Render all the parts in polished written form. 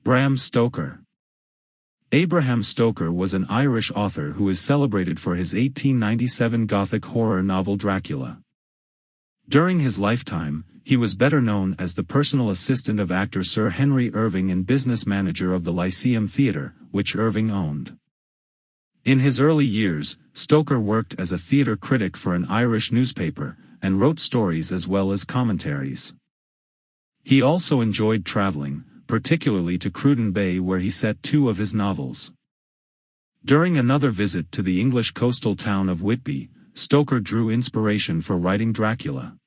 Bram Stoker. Abraham Stoker was an Irish author who is celebrated for his 1897 Gothic horror novel Dracula. During his lifetime, he was better known as the personal assistant of actor Sir Henry Irving and business manager of the Lyceum Theatre, which Irving owned. In his early years, Stoker worked as a theatre critic for an Irish newspaper, and wrote stories as well as commentaries. He also enjoyed traveling, particularly to Cruden Bay where he set two of his novels. During another visit to the English coastal town of Whitby, Stoker drew inspiration for writing Dracula.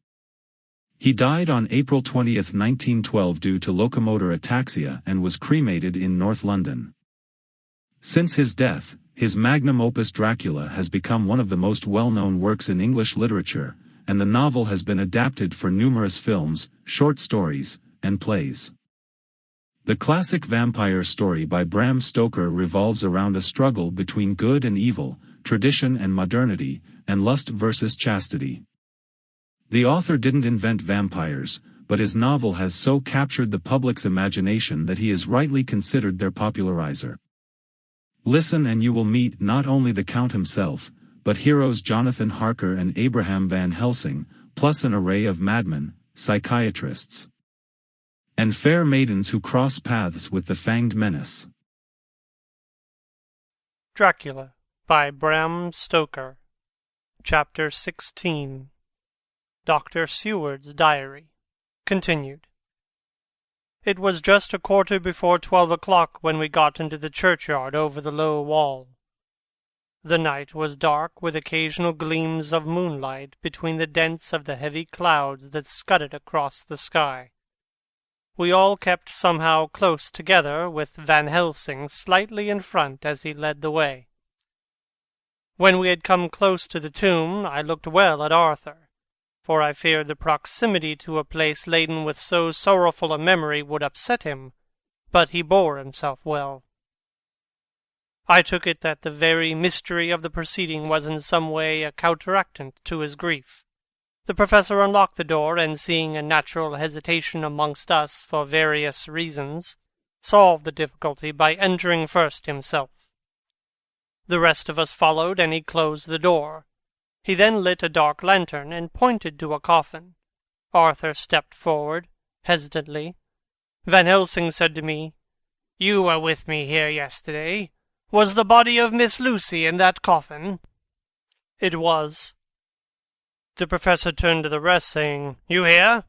He died on April 20, 1912 due to locomotor ataxia and was cremated in North London. Since his death, his magnum opus Dracula has become one of the most well-known works in English literature, and the novel has been adapted for numerous films, short stories, and plays. The classic vampire story by Bram Stoker revolves around a struggle between good and evil, tradition and modernity, and lust versus chastity. The author didn't invent vampires, but his novel has so captured the public's imagination that he is rightly considered their popularizer. Listen and you will meet not only the Count himself, but heroes Jonathan Harker and Abraham Van Helsing, plus an array of madmen, psychiatrists, and fair maidens who cross paths with the fanged menace. Dracula by Bram Stoker. Chapter 16. Dr. Seward's Diary. Continued. It was just 12:15 o'clock when we got into the churchyard over the low wall. The night was dark, with occasional gleams of moonlight between the dents of the heavy clouds that scudded across the sky. We all kept somehow close together, with Van Helsing slightly in front as he led the way. When we had come close to the tomb, I looked well at Arthur, for I feared the proximity to a place laden with so sorrowful a memory would upset him, but he bore himself well. I took it that the very mystery of the proceeding was in some way a counteractant to his grief. The professor unlocked the door, and seeing a natural hesitation amongst us for various reasons, solved the difficulty by entering first himself. The rest of us followed, and he closed the door. He then lit a dark lantern and pointed to a coffin. Arthur stepped forward, hesitantly. Van Helsing said to me, "You were with me here yesterday. Was the body of Miss Lucy in that coffin?" It was. The professor turned to the rest, saying, "You hear?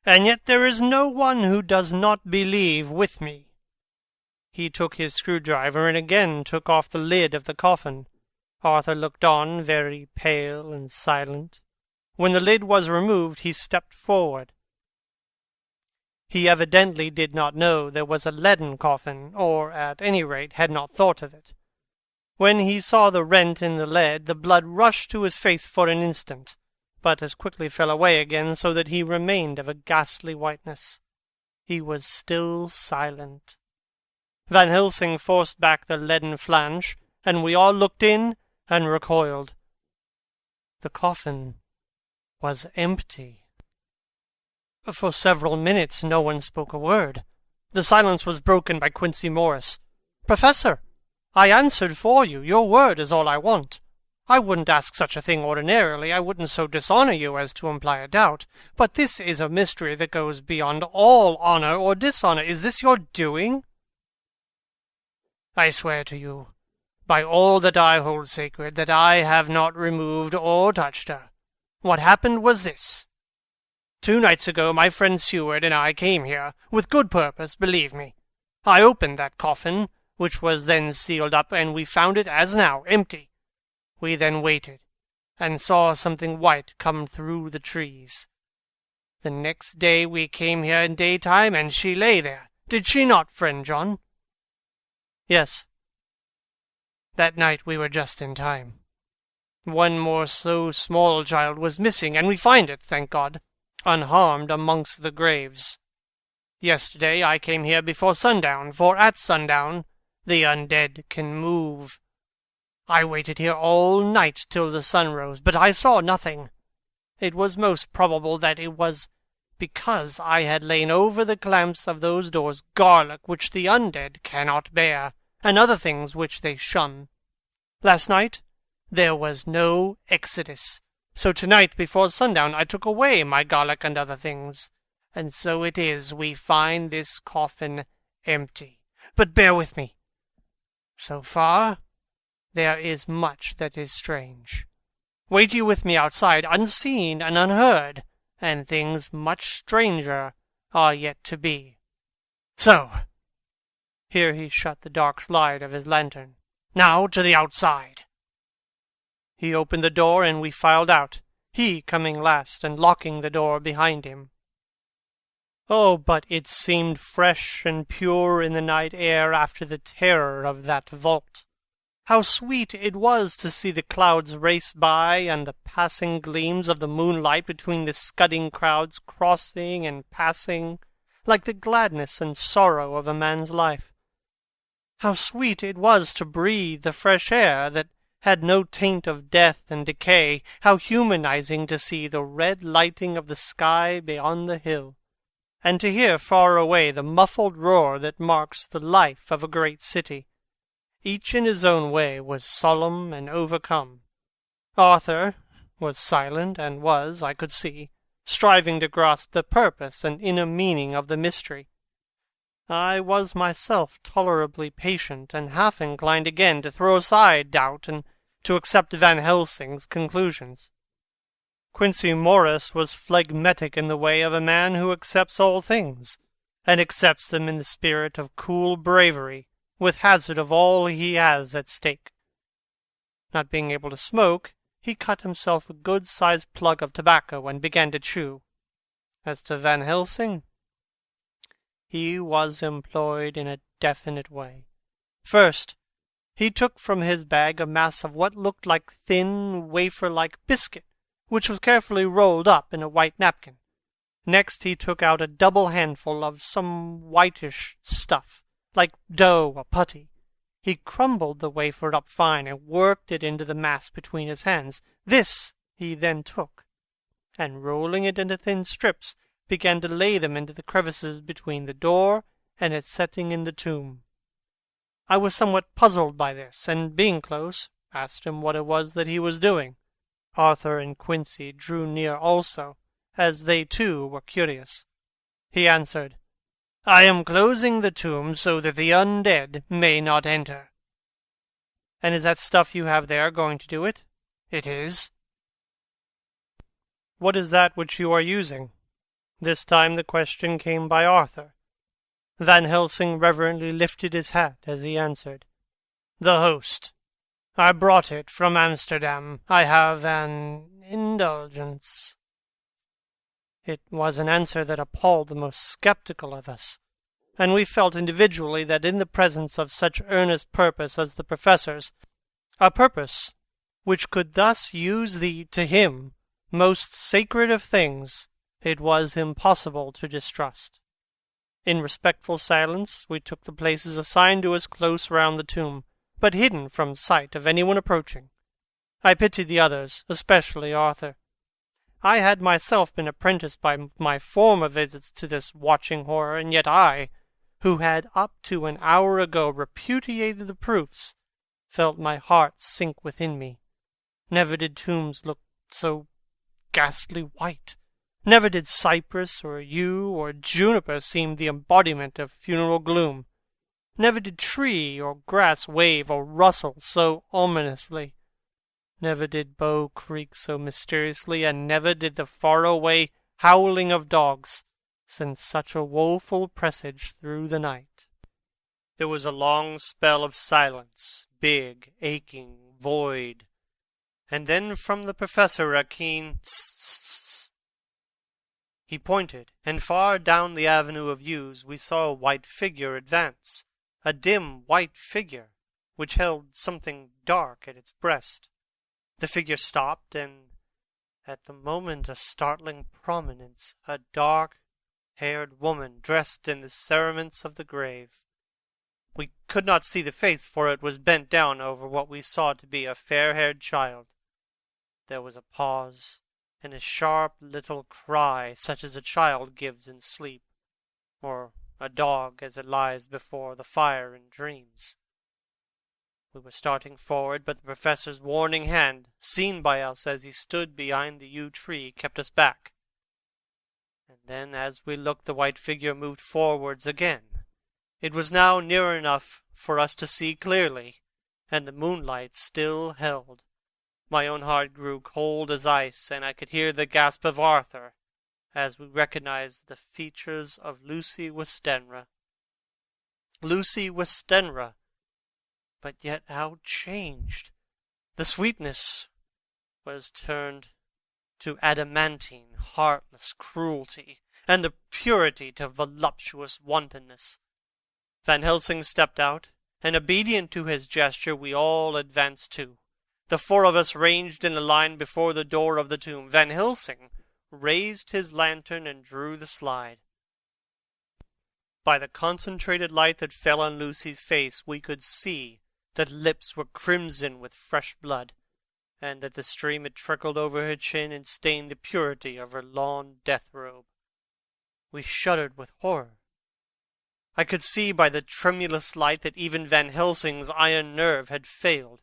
And yet there is no one who does not believe with me." He took his screwdriver and again took off the lid of the coffin. Arthur looked on, very pale and silent. When the lid was removed, he stepped forward. He evidently did not know there was a leaden coffin, or at any rate had not thought of it. When he saw the rent in the lead, the blood rushed to his face for an instant, but as quickly fell away again, so that he remained of a ghastly whiteness. He was still silent. Van Helsing forced back the leaden flange, and we all looked in and recoiled. The coffin was empty. For several minutes no one spoke a word. The silence was broken by Quincey Morris. "Professor, I answered for you. Your word is all I want. I wouldn't ask such a thing ordinarily. I wouldn't so dishonor you as to imply a doubt. But this is a mystery that goes beyond all honor or dishonor. Is this your doing?" "I swear to you, by all that I hold sacred, that I have not removed or touched her. What happened was this. 2 nights ago my friend Seward and I came here, with good purpose, believe me. I opened that coffin, which was then sealed up, and we found it, as now, empty. We then waited, and saw something white come through the trees. The next day we came here in daytime, and she lay there. Did she not, friend John?" "Yes." "That night we were just in time. One more so small child was missing, and we find it, thank God, unharmed amongst the graves. Yesterday I came here before sundown, for at sundown the undead can move. I waited here all night till the sun rose, but I saw nothing. It was most probable that it was because I had lain over the clamps of those doors garlic which the undead cannot bear, and other things which they shun. Last night there was no exodus, so tonight before sundown I took away my garlic and other things, and so it is we find this coffin empty. But bear with me. So far there is much that is strange. Wait you with me outside, unseen and unheard, and things much stranger are yet to be. So, here he shut the dark slide of his lantern. Now to the outside. He opened the door, and we filed out, he coming last and locking the door behind him. Oh, but it seemed fresh and pure in the night air after the terror of that vault. How sweet it was to see the clouds race by, and the passing gleams of the moonlight between the scudding crowds crossing and passing, like the gladness and sorrow of a man's life. How sweet it was to breathe the fresh air that had no taint of death and decay. How humanizing to see the red lighting of the sky beyond the hill, and to hear far away the muffled roar that marks the life of a great city. Each in his own way was solemn and overcome. Arthur was silent, and was, I could see, striving to grasp the purpose and inner meaning of the mystery. I was myself tolerably patient, and half inclined again to throw aside doubt and to accept Van Helsing's conclusions. Quincey Morris was phlegmatic in the way of a man who accepts all things, and accepts them in the spirit of cool bravery, with hazard of all he has at stake. Not being able to smoke, he cut himself a good-sized plug of tobacco and began to chew. As to Van Helsing, he was employed in a definite way. First, he took from his bag a mass of what looked like thin, wafer-like biscuit, which was carefully rolled up in a white napkin. Next he took out a double handful of some whitish stuff, like dough or putty. He crumbled the wafer up fine and worked it into the mass between his hands. This he then took, and rolling it into thin strips, began to lay them into the crevices between the door and its setting in the tomb. I was somewhat puzzled by this, and being close, asked him what it was that he was doing. Arthur and Quincey drew near also, as they too were curious. He answered, "I am closing the tomb so that the undead may not enter." "And is that stuff you have there going to do it?" "It is." "What is that which you are using?" This time the question came by Arthur. Van Helsing reverently lifted his hat as he answered, "The host. I brought it from Amsterdam. I have an indulgence." It was an answer that appalled the most sceptical of us, and we felt individually that in the presence of such earnest purpose as the Professor's, a purpose which could thus use the, to him, most sacred of things, it was impossible to distrust. In respectful silence we took the places assigned to us close round the tomb, but hidden from sight of anyone approaching. I pitied the others, especially Arthur. I had myself been apprenticed by my former visits to this watching horror, and yet I, who had up to an hour ago repudiated the proofs, felt my heart sink within me. Never did tombs look so ghastly white. Never did cypress or yew or juniper seem the embodiment of funeral gloom. Never did tree or grass wave or rustle so ominously. Never did bow creak so mysteriously, and never did the far-away howling of dogs send such a woeful presage through the night. There was a long spell of silence, big, aching, void, and then from the Professor a keen tss. He pointed, and far down the avenue of yews we saw a white figure advance, a dim white figure, which held something dark at its breast. The figure stopped, and at the moment a startling prominence, a dark-haired woman dressed in the cerements of the grave. We could not see the face, for it was bent down over what we saw to be a fair-haired child. There was a pause, and a sharp little cry such as a child gives in sleep, or a dog as it lies before the fire in dreams. We were starting forward, but the professor's warning hand, seen by us as he stood behind the yew tree, kept us back. And then, as we looked, the white figure moved forwards again. It was now near enough for us to see clearly, and the moonlight still held. My own heart grew cold as ice, and I could hear the gasp of Arthur as we recognized the features of Lucy Westenra. Lucy Westenra! But yet how changed! The sweetness was turned to adamantine, heartless cruelty, and the purity to voluptuous wantonness. Van Helsing stepped out, and obedient to his gesture, we all advanced too. The four of us ranged in a line before the door of the tomb. Van Helsing raised his lantern and drew the slide. By the concentrated light that fell on Lucy's face, we could see that lips were crimson with fresh blood, and that the stream had trickled over her chin and stained the purity of her lawn death robe. We shuddered with horror. I could see by the tremulous light that even Van Helsing's iron nerve had failed.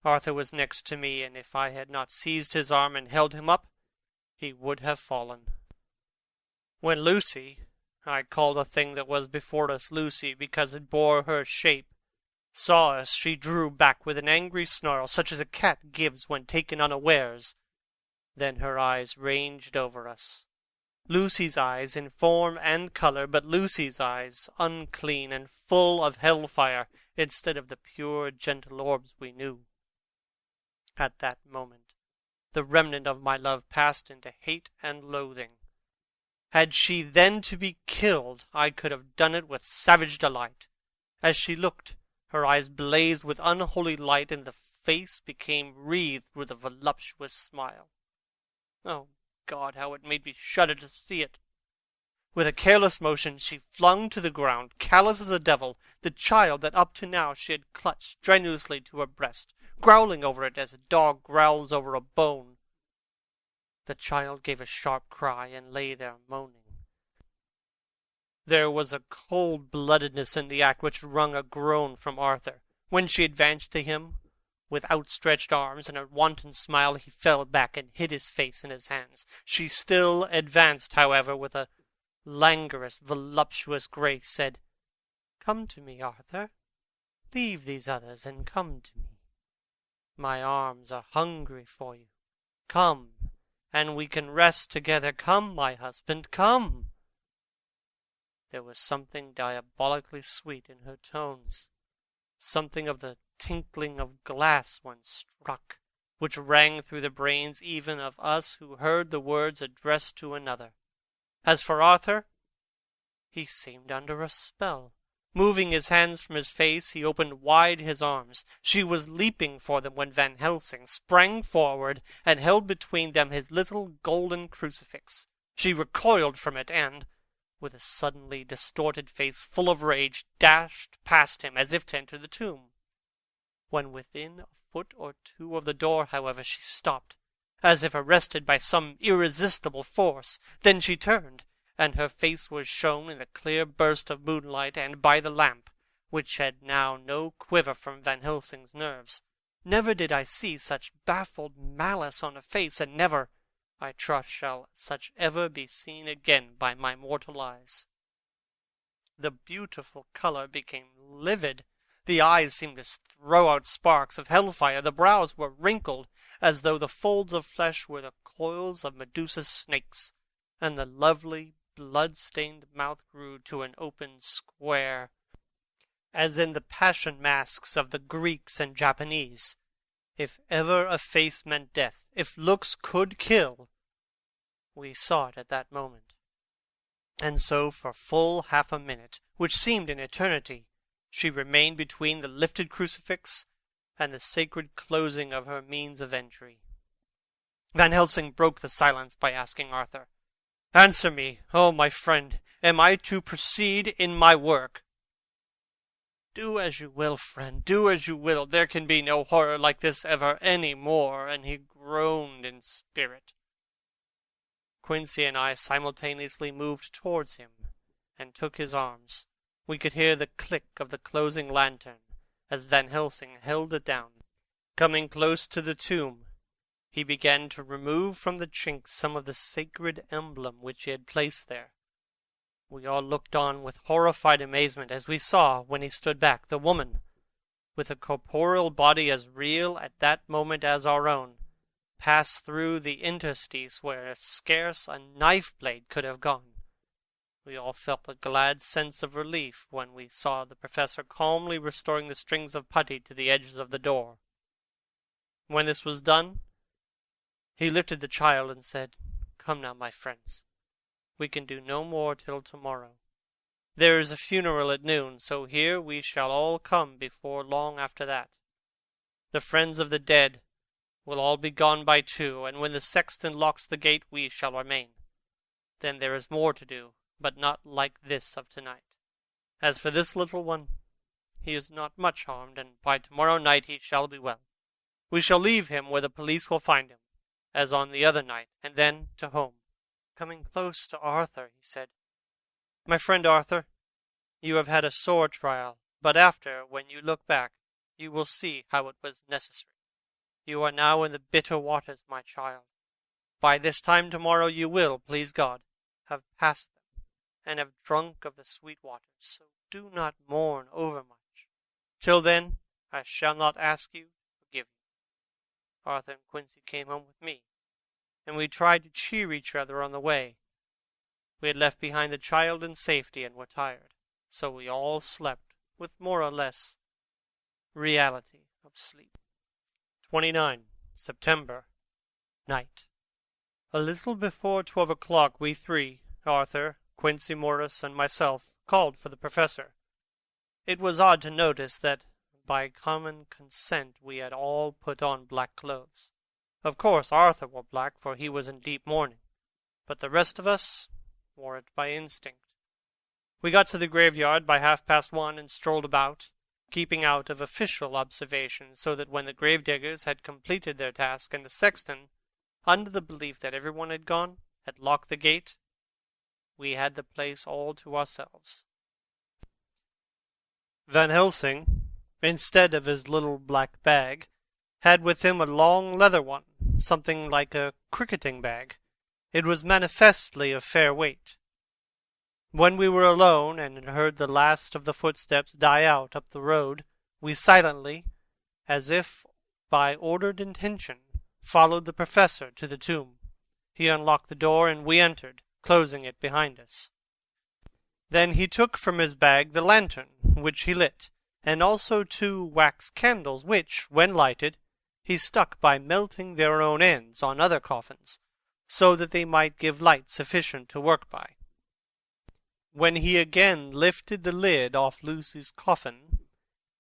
Arthur was next to me, and if I had not seized his arm and held him up, he would have fallen. When Lucy, I called the thing that was before us Lucy because it bore her shape, saw us, she drew back with an angry snarl, such as a cat gives when taken unawares. Then her eyes ranged over us. Lucy's eyes in form and color, but Lucy's eyes unclean and full of hellfire, instead of the pure, gentle orbs we knew. At that moment, the remnant of my love passed into hate and loathing. Had she then to be killed, I could have done it with savage delight. As she looked, her eyes blazed with unholy light, and the face became wreathed with a voluptuous smile. Oh, God, how it made me shudder to see it! With a careless motion, she flung to the ground, callous as a devil, the child that up to now she had clutched strenuously to her breast, growling over it as a dog growls over a bone. The child gave a sharp cry and lay there moaning. There was a cold-bloodedness in the act which wrung a groan from Arthur. When she advanced to him, with outstretched arms and a wanton smile, he fell back and hid his face in his hands. She still advanced, however, with a languorous, voluptuous grace, said, "Come to me, Arthur. Leave these others and come to me. My arms are hungry for you. Come, and we can rest together. Come, my husband, come." There was something diabolically sweet in her tones, something of the tinkling of glass when struck, which rang through the brains even of us who heard the words addressed to another. As for Arthur, he seemed under a spell. Moving his hands from his face, he opened wide his arms. She was leaping for them when Van Helsing sprang forward and held between them his little golden crucifix. She recoiled from it and, with a suddenly distorted face full of rage, dashed past him as if to enter the tomb. When within a foot or two of the door, however, she stopped, as if arrested by some irresistible force. Then she turned, and her face was shown in the clear burst of moonlight and by the lamp, which had now no quiver from Van Helsing's nerves. Never did I see such baffled malice on a face, and never, I trust, shall such ever be seen again by my mortal eyes. The beautiful color became livid. The eyes seemed to throw out sparks of hellfire. The brows were wrinkled, as though the folds of flesh were the coils of Medusa's snakes, and the lovely, blood-stained mouth grew to an open square, as in the passion masks of the Greeks and Japanese. If ever a face meant death, if looks could kill, we saw it at that moment. And so for full half a minute, which seemed an eternity, she remained between the lifted crucifix and the sacred closing of her means of entry. Van Helsing broke the silence by asking Arthur, "Answer me, oh my friend, am I to proceed in my work?" "Do as you will, friend, do as you will. There can be no horror like this ever any more," and he groaned in spirit. Quincy and I simultaneously moved towards him and took his arms. We could hear the click of the closing lantern as Van Helsing held it down. Coming close to the tomb, he began to remove from the chink some of the sacred emblem which he had placed there. We all looked on with horrified amazement as we saw, when he stood back, the woman, with a corporeal body as real at that moment as our own, pass through the interstice where scarce a knife blade could have gone. We all felt a glad sense of relief when we saw the professor calmly restoring the strings of putty to the edges of the door. When this was done, he lifted the child and said, "Come now, my friends. We can do no more till tomorrow. There is a funeral at noon, so here we shall all come before long after that. The friends of the dead will all be gone by 2, and when the sexton locks the gate, we shall remain. Then there is more to do, but not like this of tonight. As for this little one, he is not much harmed, and by tomorrow night he shall be well. We shall leave him where the police will find him, as on the other night, and then to home." Coming close to Arthur, he said, "My friend Arthur, you have had a sore trial, but after, when you look back, you will see how it was necessary. You are now in the bitter waters, my child. By this time tomorrow you will, please God, have passed them, and have drunk of the sweet waters, so do not mourn overmuch. Till then, I shall not ask you to forgive me." Arthur and Quincy came home with me, and we tried to cheer each other on the way. We had left behind the child in safety and were tired, so we all slept with more or less reality of sleep. 29 September, night. A little before 12 o'clock we three, Arthur, Quincy Morris, and myself, called for the professor. It was odd to notice that by common consent we had all put on black clothes. Of course Arthur wore black, for he was in deep mourning, but the rest of us wore it by instinct. We got to the graveyard by 1:30 and strolled about, keeping out of official observation, so that when the gravediggers had completed their task and the sexton, under the belief that everyone had gone, had locked the gate, we had the place all to ourselves. Van Helsing, instead of his little black bag, had with him a long leather one, something like a cricketing bag. It was manifestly of fair weight. When we were alone and had heard the last of the footsteps die out up the road, we silently, as if by ordered intention, followed the professor to the tomb. He unlocked the door, and we entered, closing it behind us. Then he took from his bag the lantern, which he lit, and also 2 wax candles, which, when lighted, he stuck by melting their own ends on other coffins, so that they might give light sufficient to work by. When he again lifted the lid off Lucy's coffin,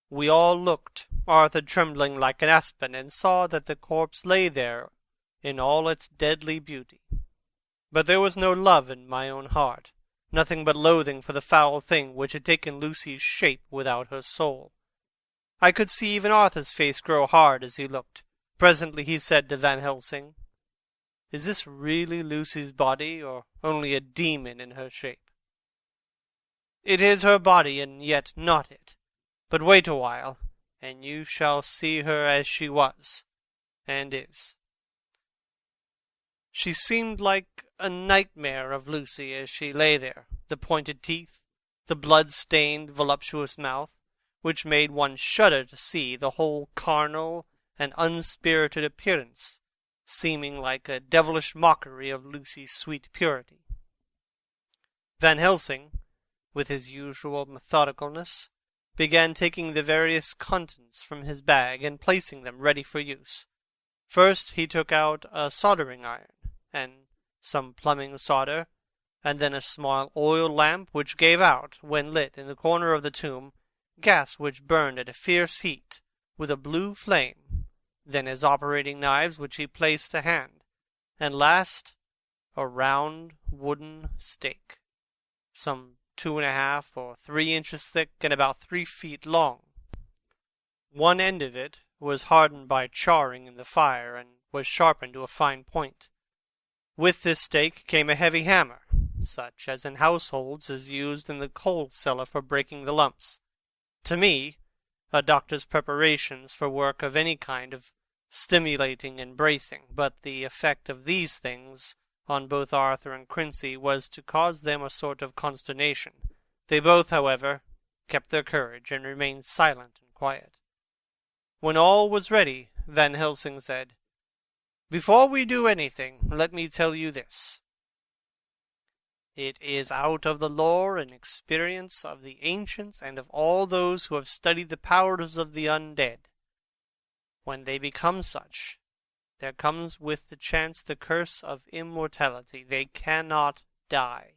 we all looked, Arthur trembling like an aspen, and saw that the corpse lay there in all its deadly beauty. But there was no love in my own heart, nothing but loathing for the foul thing which had taken Lucy's shape without her soul. I could see even Arthur's face grow hard as he looked. Presently he said to Van Helsing, "Is this really Lucy's body, or only a demon in her shape?" "It is her body, and yet not it. But wait a while, and you shall see her as she was, and is." She seemed like a nightmare of Lucy as she lay there, the pointed teeth, the blood-stained, voluptuous mouth, which made one shudder to see the whole carnal and unspirited appearance, seeming like a devilish mockery of Lucy's sweet purity. Van Helsing, with his usual methodicalness, began taking the various contents from his bag and placing them ready for use. First he took out a soldering iron, and some plumbing solder, and then a small oil lamp which gave out, when lit in the corner of the tomb, gas which burned at a fierce heat, with a blue flame, then his operating knives which he placed to hand, and last a round wooden stake, some 2½ or 3 inches thick and about 3 feet long. One end of it was hardened by charring in the fire, and was sharpened to a fine point. With this stake came a heavy hammer, such as in households is used in the coal cellar for breaking the lumps. To me, a doctor's preparations for work of any kind of stimulating and bracing, but the effect of these things on both Arthur and Quincy was to cause them a sort of consternation. They both, however, kept their courage, and remained silent and quiet. When all was ready, Van Helsing said, "Before we do anything, let me tell you this. It is out of the lore and experience of the ancients and of all those who have studied the powers of the undead. When they become such, there comes with the chance the curse of immortality. They cannot die,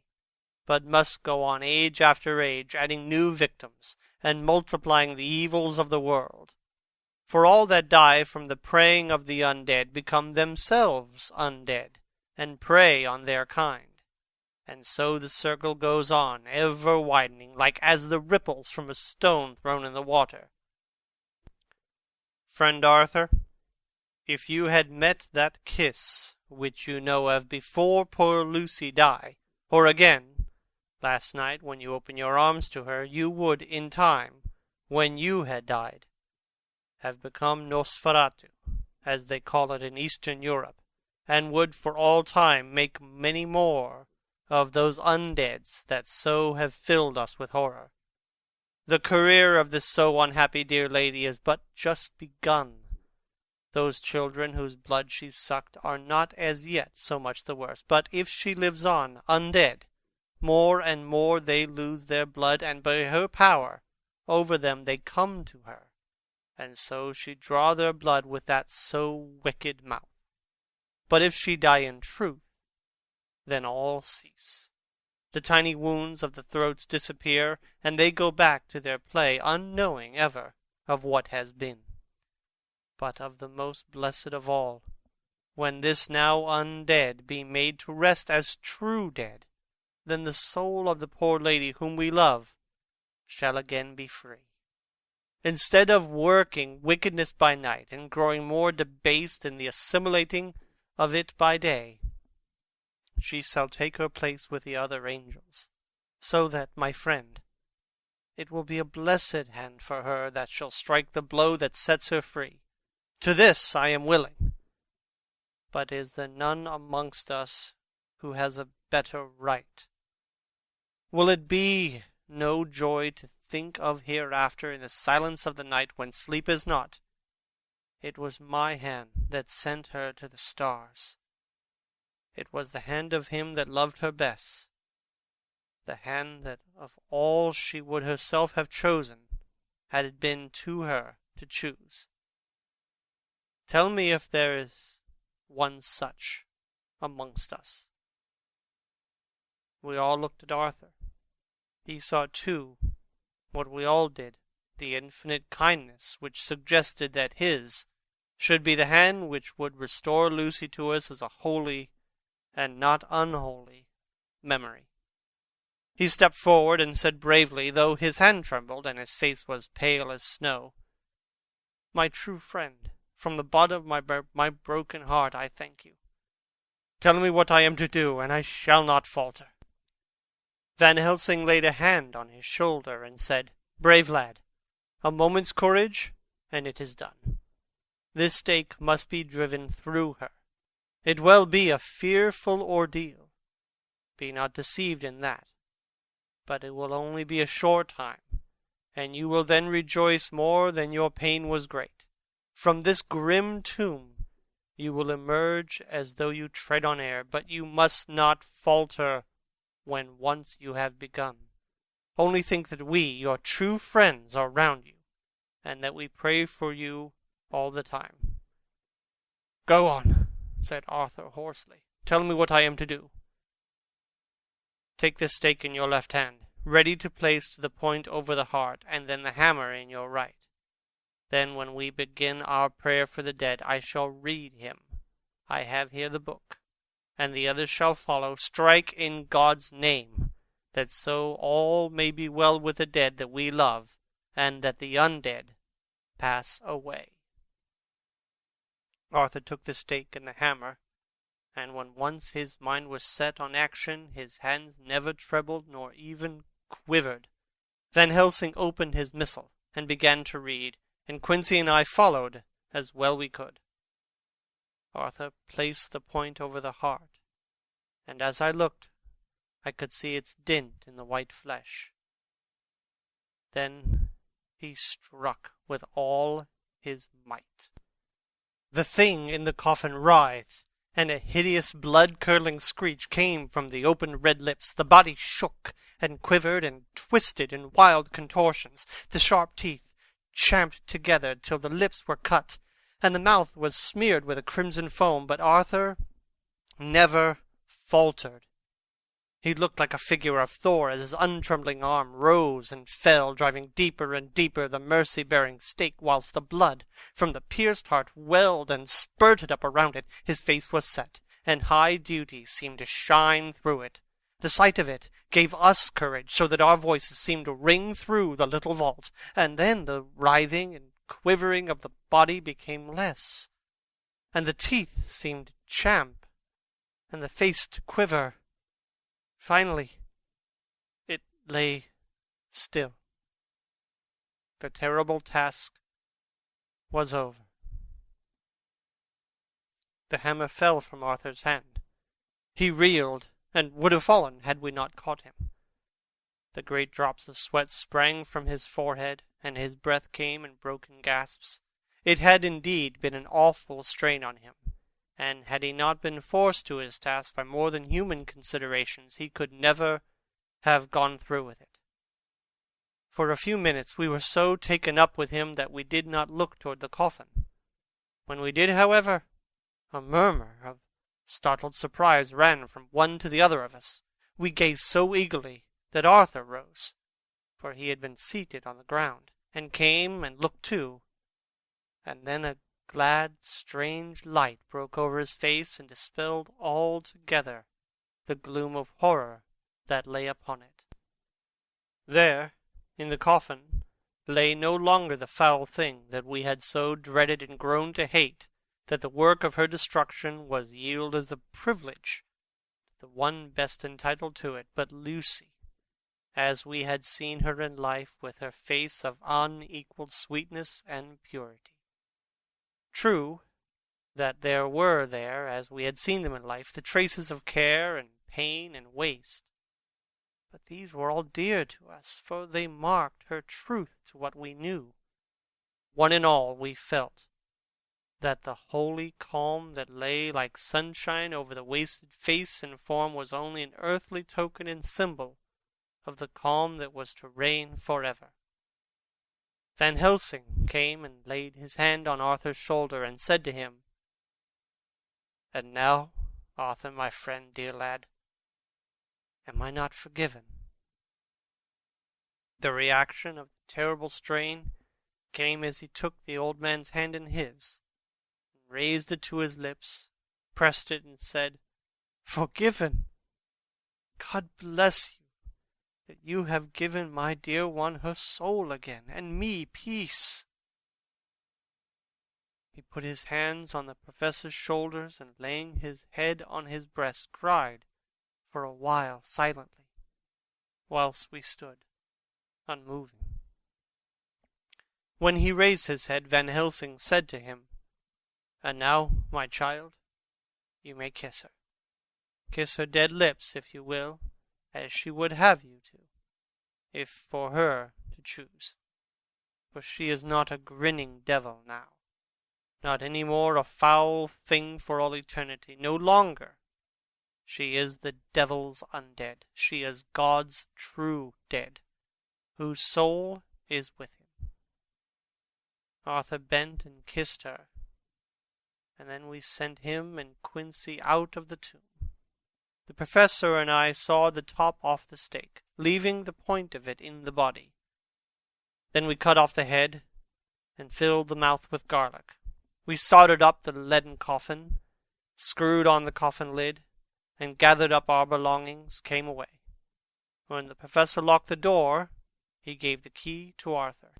but must go on age after age, adding new victims, and multiplying the evils of the world. For all that die from the preying of the undead become themselves undead, and prey on their kind. And so the circle goes on, ever widening, like as the ripples from a stone thrown in the water. Friend Arthur, if you had met that kiss which you know of before poor Lucy died, or again, last night when you opened your arms to her, you would, in time, when you had died, have become Nosferatu, as they call it in Eastern Europe, and would for all time make many more of those undeads that so have filled us with horror. The career of this so unhappy dear lady is but just begun. Those children whose blood she sucked are not as yet so much the worse, but if she lives on, undead, more and more they lose their blood, and by her power over them they come to her, and so she draw their blood with that so wicked mouth. But if she die in truth, then all cease. The tiny wounds of the throats disappear, and they go back to their play, unknowing ever of what has been. But of the most blessed of all, when this now undead be made to rest as true dead, then the soul of the poor lady whom we love shall again be free. Instead of working wickedness by night, and growing more debased in the assimilating of it by day, she shall take her place with the other angels, so that, my friend, it will be a blessed hand for her that shall strike the blow that sets her free. To this I am willing. But is there none amongst us who has a better right? Will it be no joy to think of hereafter in the silence of the night when sleep is not? It was my hand that sent her to the stars. It was the hand of him that loved her best, the hand that of all she would herself have chosen, had it been to her to choose. Tell me if there is one such amongst us. We all looked at Arthur. He saw, too, what we all did, the infinite kindness which suggested that his should be the hand which would restore Lucy to us as a holy and not unholy memory. He stepped forward and said bravely, though his hand trembled and his face was pale as snow, "My true friend, from the bottom of my broken heart I thank you. Tell me what I am to do, and I shall not falter." Van Helsing laid a hand on his shoulder and said, "Brave lad, a moment's courage, and it is done. This stake must be driven through her. It will be a fearful ordeal. Be not deceived in that. But it will only be a short time, and you will then rejoice more than your pain was great. From this grim tomb you will emerge as though you tread on air, but you must not falter when once you have begun. Only think that we, your true friends, are round you, and that we pray for you all the time." "Go on," said Arthur hoarsely. "Tell me what I am to do." "Take this stake in your left hand, ready to place to the point over the heart, and then the hammer in your right. Then when we begin our prayer for the dead, I shall read him. I have here the book, and the others shall follow. Strike in God's name, that so all may be well with the dead that we love, and that the undead pass away." Arthur took the stake and the hammer, and when once his mind was set on action, his hands never trembled nor even quivered. Van Helsing opened his missal and began to read, and Quincy and I followed as well we could. Arthur placed the point over the heart, and as I looked, I could see its dint in the white flesh. Then he struck with all his might. The thing in the coffin writhed, and a hideous blood-curdling screech came from the opened red lips. The body shook and quivered and twisted in wild contortions. The sharp teeth champed together till the lips were cut, and the mouth was smeared with a crimson foam. But Arthur never faltered. He looked like a figure of Thor as his untrembling arm rose and fell, driving deeper and deeper the mercy-bearing stake, whilst the blood from the pierced heart welled and spurted up around it. His face was set, and high duty seemed to shine through it. The sight of it gave us courage, so that our voices seemed to ring through the little vault, and then the writhing and quivering of the body became less, and the teeth seemed to champ, and the face to quiver. Finally, it lay still. The terrible task was over. The hammer fell from Arthur's hand. He reeled, and would have fallen had we not caught him. The great drops of sweat sprang from his forehead, and his breath came in broken gasps. It had indeed been an awful strain on him, and had he not been forced to his task by more than human considerations, he could never have gone through with it. For a few minutes we were so taken up with him that we did not look toward the coffin. When we did, however, a murmur of startled surprise ran from one to the other of us. We gazed so eagerly that Arthur rose, for he had been seated on the ground, and came and looked too, and then a glad, strange light broke over his face and dispelled altogether the gloom of horror that lay upon it. There, in the coffin, lay no longer the foul thing that we had so dreaded and grown to hate, that the work of her destruction was yielded as a privilege to the one best entitled to it, but Lucy, as we had seen her in life, with her face of unequalled sweetness and purity. True, that there were there, as we had seen them in life, the traces of care and pain and waste. But these were all dear to us, for they marked her truth to what we knew. One and all we felt that the holy calm that lay like sunshine over the wasted face and form was only an earthly token and symbol of the calm that was to reign forever. Van Helsing came and laid his hand on Arthur's shoulder and said to him, "And now, Arthur, my friend, dear lad, am I not forgiven?" The reaction of the terrible strain came as he took the old man's hand in his, and raised it to his lips, pressed it, and said, "Forgiven! God bless you, that you have given my dear one her soul again, and me peace." He put his hands on the professor's shoulders, and laying his head on his breast, cried for a while silently, whilst we stood unmoving. When he raised his head, Van Helsing said to him, "And now, my child, you may kiss her. Kiss her dead lips, if you will, as she would have you to, if for her to choose. For she is not a grinning devil now, not any more a foul thing for all eternity. No longer. She is the devil's undead. She is God's true dead, whose soul is with him." Arthur bent and kissed her, and then we sent him and Quincy out of the tomb. The professor and I sawed the top off the stake, leaving the point of it in the body. Then we cut off the head and filled the mouth with garlic. We soldered up the leaden coffin, screwed on the coffin lid, and gathered up our belongings, came away. When the professor locked the door, he gave the key to Arthur.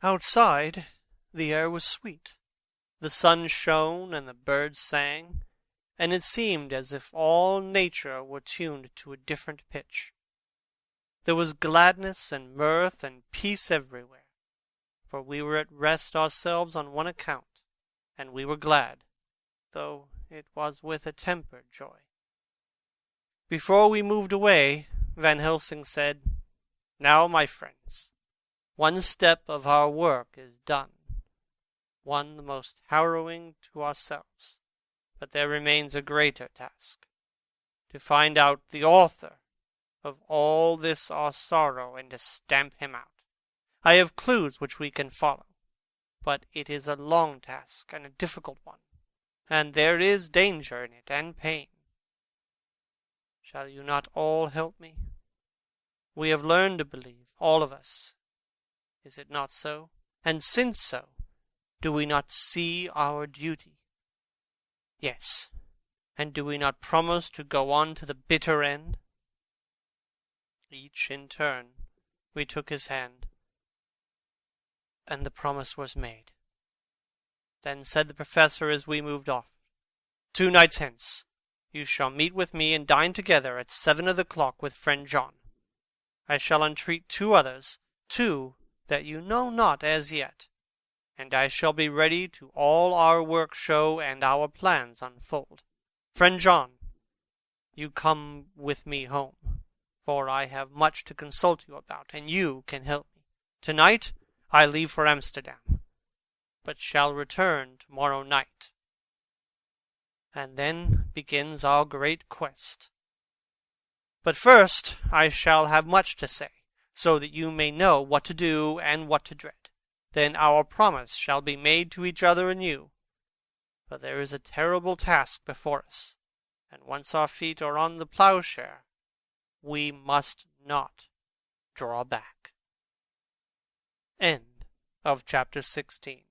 Outside, the air was sweet. The sun shone and the birds sang, and it seemed as if all nature were tuned to a different pitch. There was gladness and mirth and peace everywhere, for we were at rest ourselves on one account, and we were glad, though it was with a tempered joy. Before we moved away, Van Helsing said, "Now, my friends, one step of our work is done, one the most harrowing to ourselves, but there remains a greater task, to find out the author of all this our sorrow and to stamp him out. I have clues which we can follow, but it is a long task and a difficult one, and there is danger in it and pain. Shall you not all help me? We have learned to believe, all of us. Is it not so? And since so, do we not see our duty? Yes. And do we not promise to go on to the bitter end?" Each in turn, we took his hand, and the promise was made. Then said the professor as we moved off, "2 nights hence, you shall meet with me and dine together at 7 of the clock with friend John. I shall entreat 2 others, 2 that you know not as yet, and I shall be ready to all our work show and our plans unfold. Friend John, you come with me home, for I have much to consult you about, and you can help me. Tonight I leave for Amsterdam, but shall return tomorrow night. And then begins our great quest. But first I shall have much to say, so that you may know what to do and what to dread. Then our promise shall be made to each other and you. But there is a terrible task before us, and once our feet are on the plowshare, we must not draw back." End of chapter 16.